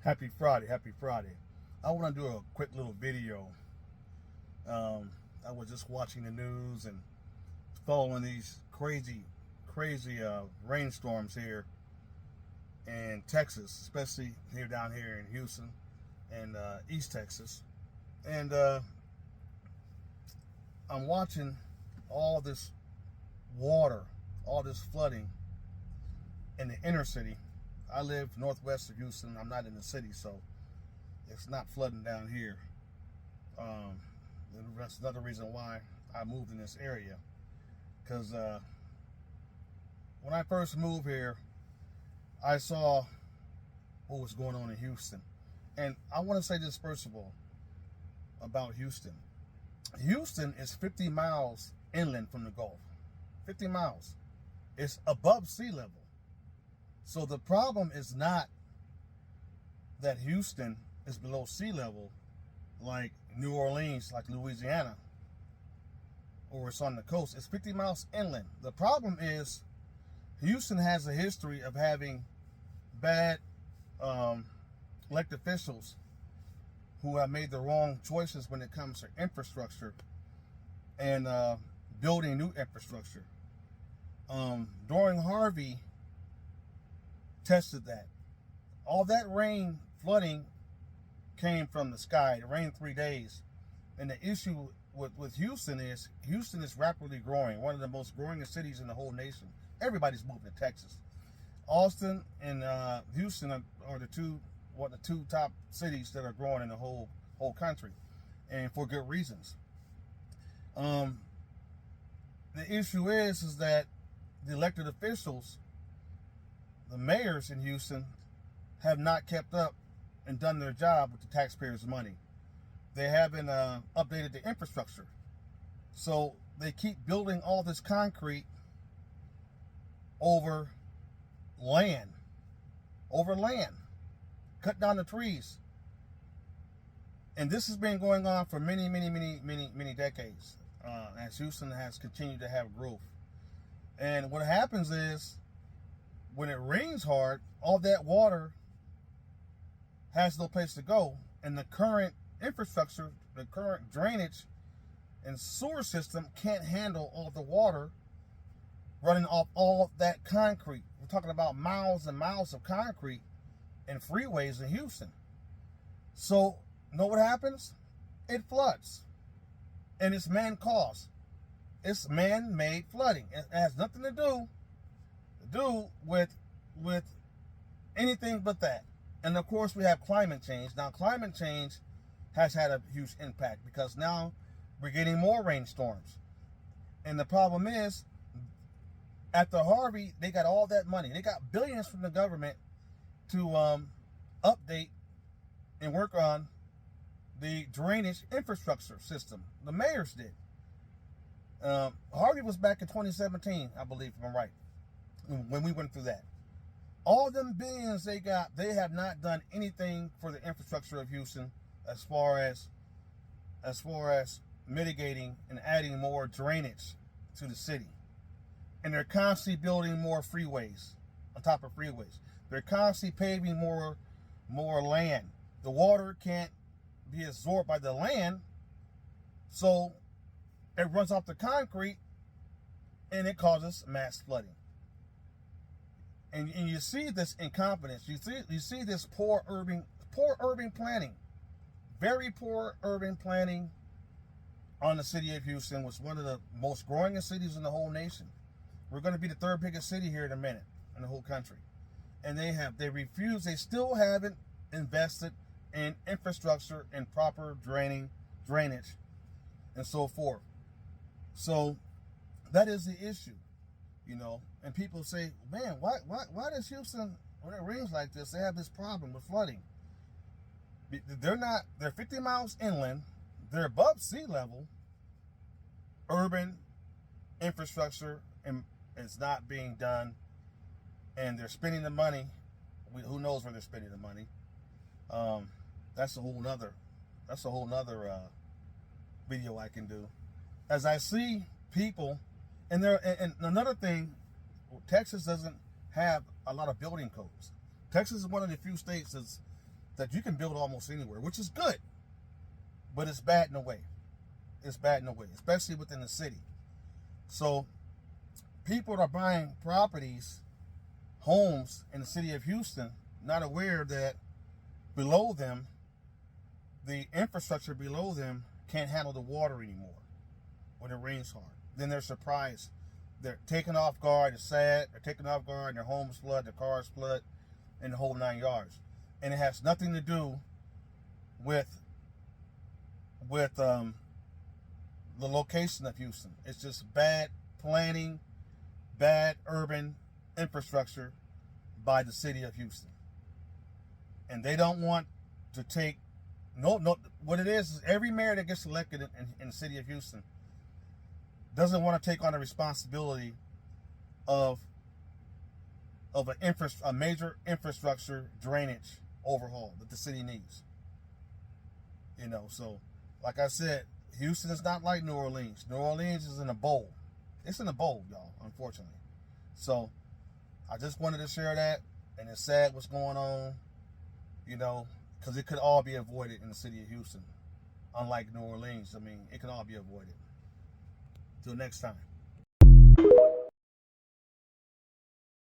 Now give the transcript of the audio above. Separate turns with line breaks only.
Happy Friday, happy Friday. I want to do a quick little video. I was just watching the news and following these crazy rainstorms here in Texas, especially down here in Houston and East Texas. And I'm watching all this water, all this flooding in the inner city. I live northwest of Houston. I'm not in the city, so it's not flooding down here. That's another reason why I moved in this area. Because when I first moved here, I saw what was going on in Houston. And I want to say this first of all about Houston. Houston is 50 miles inland from the Gulf. 50 miles. It's above sea level. So the problem is not that Houston is below sea level like New Orleans, like Louisiana, or it's on the coast. It's 50 miles inland. The problem is Houston has a history of having bad elected officials who have made the wrong choices when it comes to infrastructure and building new infrastructure. During Harvey, tested that. All that rain, flooding, came from the sky. It rained 3 days. And the issue with Houston is rapidly growing. One of the most growing cities in the whole nation. Everybody's moving to Texas. Austin and Houston are the two top cities that are growing in the whole country, and for good reasons. The issue is that the elected officials, the mayors in Houston, have not kept up and done their job with the taxpayers' money. They haven't updated the infrastructure. So they keep building all this concrete over land. Cut down the trees. And this has been going on for many decades as Houston has continued to have growth. And what happens is, when it rains hard, all that water has no place to go. And the current infrastructure, the current drainage and sewer system can't handle all the water running off all that concrete. We're talking about miles and miles of concrete and freeways in Houston. So, know what happens? It floods. And it's man-caused. It's man-made flooding. It has nothing to do with anything but that. And of course we have climate change. Now climate change has had a huge impact because now we're getting more rainstorms. And the problem is, after Harvey, they got all that money. They got billions from the government to update and work on the drainage infrastructure system. The mayors did. Harvey was back in 2017, I believe, if I'm right, when we went through that. All them billions they got, they have not done anything for the infrastructure of Houston as far as mitigating and adding more drainage to the city. And they're constantly building more freeways on top of freeways. They're constantly paving more land. The water can't be absorbed by the land, so it runs off the concrete and it causes mass flooding. And you see this incompetence. You see this poor urban planning. Very poor urban planning on the city of Houston. Was one of the most growing cities in the whole nation. We're going to be the third biggest city here in a minute in the whole country. And they still haven't invested in infrastructure and proper drainage and so forth. So that is the issue. And people say, man, why does Houston, when it rains like this, they have this problem with flooding? They're 50 miles inland, they're above sea level, urban infrastructure is not being done, and they're spending the money. Who knows where they're spending the money? That's a whole nother video I can do. As I see people, and another thing, Texas doesn't have a lot of building codes. Texas is one of the few states that you can build almost anywhere, which is good, but it's bad in a way. It's bad in a way, especially within the city. So people are buying properties, homes in the city of Houston, not aware that below them, the infrastructure below them can't handle the water anymore when it rains hard. Then they're surprised. They're taken off guard. It's sad. They're taken off guard. Their homes flood. Their cars flood, and the whole 9 yards. And it has nothing to do with the location of Houston. It's just bad planning, bad urban infrastructure by the city of Houston. And they don't want to take no. What it is every mayor that gets elected in the city of Houston doesn't want to take on the responsibility of a major infrastructure drainage overhaul that the city needs. You know, so like I said, Houston is not like New Orleans. New Orleans is in a bowl. It's in a bowl, y'all, unfortunately. So I just wanted to share that, and it's sad what's going on, you know, because it could all be avoided in the city of Houston. Unlike New Orleans, I mean, it can all be avoided. Till next time.